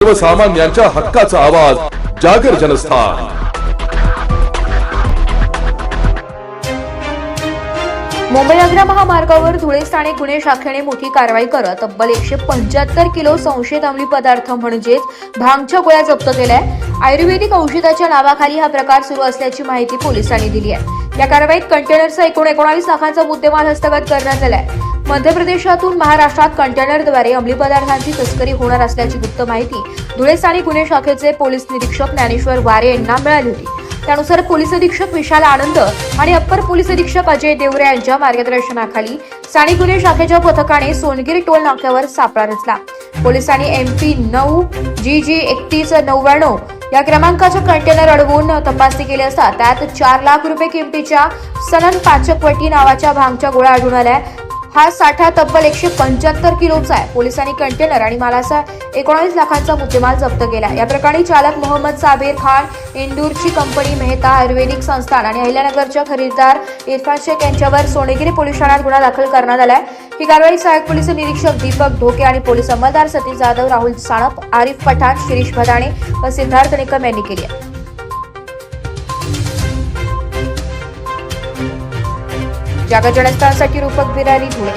सर्वसामान्यांच्या हक्काचा आवाज जागर जनस्थान। मुंबई आग्रा महामार्गावर धुळे स्थानिक गुन्हे शाखेने मोठी कारवाई करत तब्बल 175 किलो संशयित अंमली पदार्थ म्हणजेच भांगच्या गोळ्या जप्त केल्या। आयुर्वेदिक औषधाच्या नावाखाली हा प्रकार सुरू असल्याची माहिती पोलिसांनी दिली आहे। या कारवाईत कंटेनरचा 19 लाखांचा मुद्देमाल हस्तगत करण्यात आलाय। मध्य प्रदेशातून महाराष्ट्रात कंटेनरद्वारे अंमली पदार्थांची तस्करी होणार असल्याची गुप्त माहिती धुळे स्थानिक गुन्हे शाखेचे पोलीस निरीक्षक ज्ञानेश्वर वारे यांना मिळाली होती। त्यानुसार पोलीस अधीक्षक विशाल आनंद आणि अप्पर पोलीस अधीक्षक अजय देवरे यांच्या मार्गदर्शनाखाली स्थानिक गुन्हे शाखेच्या पथकाने सोनगिरी टोल नाक्यावर सापळा रचला। पोलिसांनी MP 9 GG 3199 या क्रमांकाचा कंटेनर अडवून तपासणी केली असता त्यात 4 लाख रुपये किमतीच्या सनन पाचकवटी नावाच्या भांगच्या गोळ्या आढळून आल्या। हा साठा तब्बल 175 किलोचा आहे। पोलिसांनी कंटेनर आणि मालाचा 19 लाखांचा मुद्देमाल जप्त केला। या प्रकरणी चालक मोहम्मद साबीर खान, इंदूरची कंपनी मेहता आयुर्वेदिक संस्थान आणि अहिल्यानगरच्या खरेदीदार इरफान शेख यांच्यावर सोनेगिरी पोलीस ठाण्यात गुन्हा दाखल करण्यात आलाय। ही कारवाई सहाय्यक पोलीस निरीक्षक दीपक ढोके आणि पोलीस अंमलदार सतीश जाधव, राहुल साणप, आरिफ पठाण, शिरीष भदाणे व सिद्धार्थ निकम यांनी केली आहे। जागर जनस्थानसाठी रूपक बिरारी धुळे।